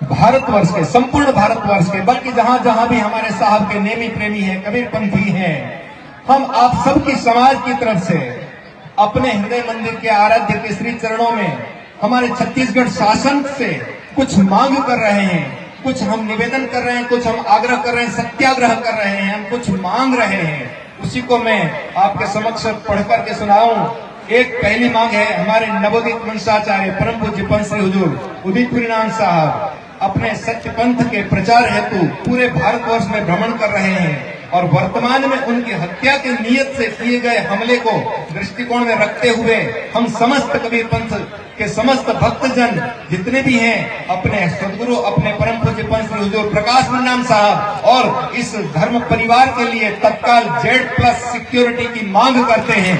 भारतवर्ष के, संपूर्ण भारतवर्ष के, बल्कि जहां जहां भी हमारे साहब के नेमी प्रेमी हैं, कबीरपंथी हैं, हम आप सबकी समाज की तरफ से अपने हृदय मंदिर के आराध्य के श्री चरणों में हमारे छत्तीसगढ़ शासन से कुछ मांग कर रहे हैं, कुछ हम निवेदन कर रहे हैं, कुछ हम आग्रह कर रहे हैं, सत्याग्रह कर रहे हैं, हम कुछ मांग रहे हैं। उसी को मैं आपके समक्ष पढ़ करके सुनाऊं। एक पहली मांग है, हमारे नवोदित वंशाचार्य परम पूज्य पंत श्री हुजूर उदित पुरीनाथ साहब अपने सत्य पंथ के प्रचार हेतु पूरे भारतवर्ष में भ्रमण कर रहे हैं और वर्तमान में उनकी हत्या के नियत से किए गए हमले को दृष्टिकोण में रखते हुए हम समस्त कबीर पंथ के समस्त भक्तजन जितने भी हैं अपने सदगुरु, अपने परम पूज्य पंत श्री हुजूर प्रकाश प्रणाम साहब और इस धर्म परिवार के लिए तत्काल Z+ सिक्योरिटी की मांग करते हैं।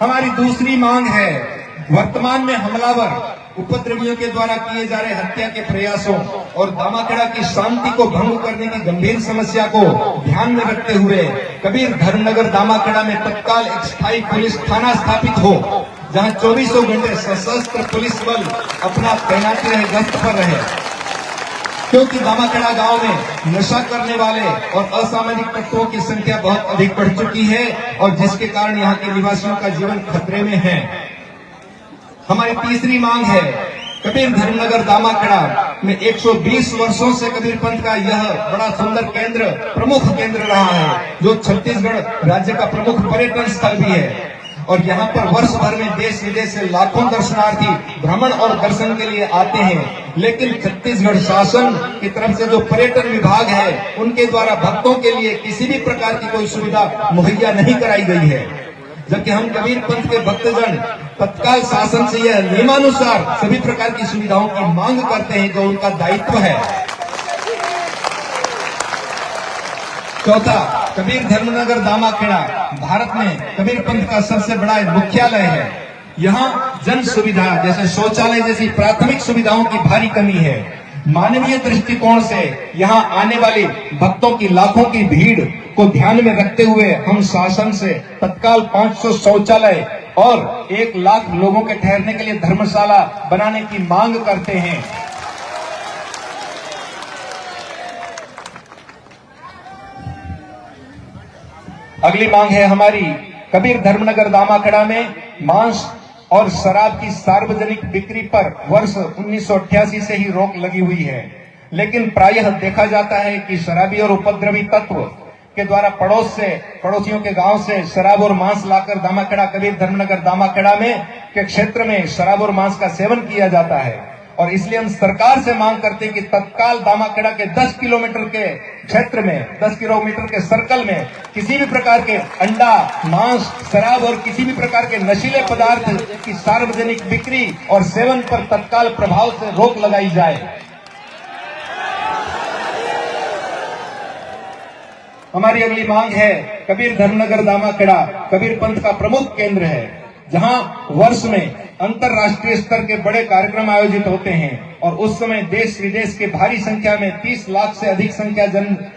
हमारी दूसरी मांग है, वर्तमान में हमलावर उपद्रवियों के द्वारा किए जा रहे हत्या के प्रयासों और दामाखेड़ा की शांति को भंग करने की गंभीर समस्या को ध्यान में रखते हुए कबीर धर्मनगर दामाखेड़ा में तत्काल एक स्थायी पुलिस थाना स्थापित हो, जहां 24 घंटे सशस्त्र पुलिस बल अपना तैनाती रहे, गश्त पर रहे। क्योंकि दामाखेड़ा गांव में नशा करने वाले और असामाजिक तत्वों की संख्या बहुत अधिक बढ़ चुकी है और जिसके कारण यहाँ के निवासियों का जीवन खतरे में है। हमारी तीसरी मांग है, कबीर धर्मनगर दामाखेड़ा में 120 वर्षों से कबीर पंथ का यह बड़ा सुंदर केंद्र, प्रमुख केंद्र रहा है, जो छत्तीसगढ़ राज्य का प्रमुख पर्यटन स्थल भी है और यहाँ पर वर्ष भर में देश विदेश से लाखों दर्शनार्थी भ्रमण और दर्शन के लिए आते हैं। लेकिन छत्तीसगढ़ शासन की तरफ से जो पर्यटन विभाग है, उनके द्वारा भक्तों के लिए किसी भी प्रकार की कोई सुविधा मुहैया नहीं कराई गई है, जबकि हम कबीर पंथ के भक्तजन तत्काल शासन से यह नियमानुसार सभी प्रकार की सुविधाओं की मांग करते हैं, जो उनका दायित्व है। चौथा, कबीर धर्मनगर दामाखेड़ा भारत में कबीर पंथ का सबसे बड़ा मुख्यालय है। यहाँ जन सुविधा जैसे शौचालय जैसी प्राथमिक सुविधाओं की भारी कमी है। मानवीय दृष्टिकोण से यहाँ आने वाले भक्तों की लाखों की भीड़ को ध्यान में रखते हुए हम शासन से तत्काल 500 शौचालय और 1 लाख लोगों के ठहरने के लिए धर्मशाला बनाने की मांग करते हैं। अगली मांग है हमारी, कबीर धर्मनगर दामाखेड़ा में मांस और शराब की सार्वजनिक बिक्री पर वर्ष 1988 से ही रोक लगी हुई है, लेकिन प्रायः देखा जाता है कि शराबी और उपद्रवी तत्व के द्वारा पड़ोसियों के गांव से शराब और मांस लाकर दामाखेड़ा, कबीर धर्मनगर दामाखेड़ा में के क्षेत्र में शराब और मांस का सेवन किया जाता है। और इसलिए हम सरकार से मांग करते हैं कि तत्काल दामाखेड़ा के 10 किलोमीटर के क्षेत्र में, 10 किलोमीटर के सर्कल में किसी भी प्रकार के अंडा, मांस, शराब और किसी भी प्रकार के नशीले पदार्थ की सार्वजनिक बिक्री और सेवन पर तत्काल प्रभाव से रोक लगाई जाए। हमारी अगली मांग है, कबीर धर्मनगर दामाखेड़ा कबीर पंथ का प्रमुख केंद्र है, जहां वर्ष में अंतर्राष्ट्रीय स्तर के बड़े कार्यक्रम आयोजित होते हैं और उस समय देश विदेश के भारी संख्या में 30 लाख से अधिक संख्या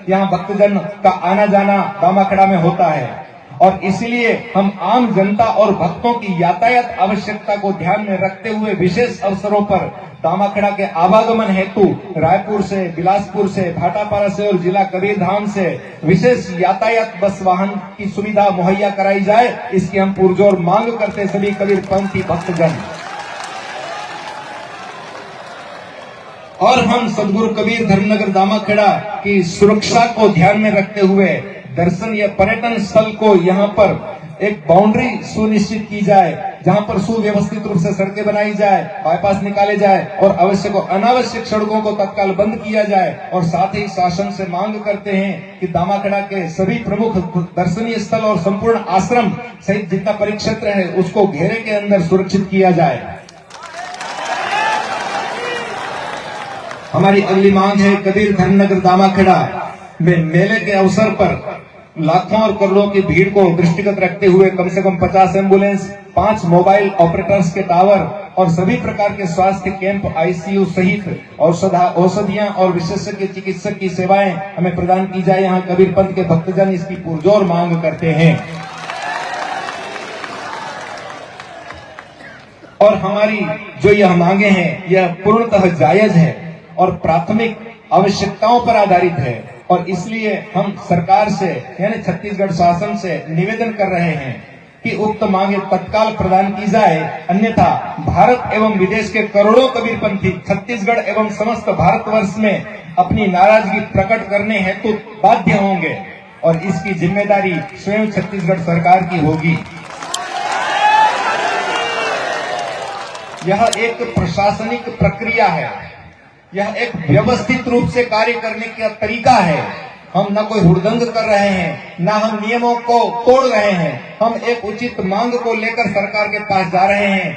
यहाँ भक्तजन का आना जाना दामाखेड़ा में होता है। और इसलिए हम आम जनता और भक्तों की यातायात आवश्यकता को ध्यान में रखते हुए विशेष अवसरों पर दामाखेड़ा के आवागमन हेतु रायपुर से, बिलासपुर से, भाटापारा से और जिला कबीरधाम से विशेष यातायात बस वाहन की सुविधा मुहैया कराई जाए, इसकी हम पुरजोर मांग करते सभी कबीरपंथी भक्तजन। और हम सदगुरु कबीर धर्मनगर दामाखेड़ा की सुरक्षा को ध्यान में रखते हुए दर्शन या पर्यटन स्थल को यहाँ पर एक बाउंड्री सुनिश्चित की जाए, जहां पर सुव्यवस्थित रूप से सड़कें बनाई जाए, बाईपास निकाले जाए और आवश्यक और अनावश्यक सड़कों को तत्काल बंद किया जाए। और साथ ही शासन से मांग करते हैं कि दामाखेड़ा के सभी प्रमुख दर्शनीय स्थल और संपूर्ण आश्रम सहित जितना परिक्षेत्र है उसको घेरे के अंदर सुरक्षित किया जाए। हमारी अगली मांग है, कबीर धर्मनगर दामाखेड़ा में मेले के अवसर पर लाखों और करोड़ों की भीड़ को दृष्टिगत रखते हुए कम से कम 50 एम्बुलेंस, 5 मोबाइल ऑपरेटर्स के टावर और सभी प्रकार के स्वास्थ्य कैंप, ICU सहित औषधियां और विशेषज्ञ चिकित्सक की सेवाएं हमें प्रदान की जाए। यहाँ कबीर पंथ के भक्तजन इसकी पुरजोर मांग करते हैं। और हमारी जो यह मांगे हैं यह पूर्णतः जायज है और प्राथमिक आवश्यकताओं पर आधारित है और इसलिए हम सरकार से यानी छत्तीसगढ़ शासन से निवेदन कर रहे हैं कि उक्त मांगे तत्काल प्रदान की जाए, अन्यथा भारत एवं विदेश के करोड़ों कबीरपंथी छत्तीसगढ़ एवं समस्त भारतवर्ष में अपनी नाराजगी प्रकट करने हेतु बाध्य होंगे और इसकी जिम्मेदारी स्वयं छत्तीसगढ़ सरकार की होगी। यह एक प्रशासनिक प्रक्रिया है, यह एक व्यवस्थित रूप से कार्य करने का तरीका है। हम न कोई हुड़दंग कर रहे हैं, न हम नियमों को तोड़ रहे हैं। हम एक उचित मांग को लेकर सरकार के पास जा रहे हैं।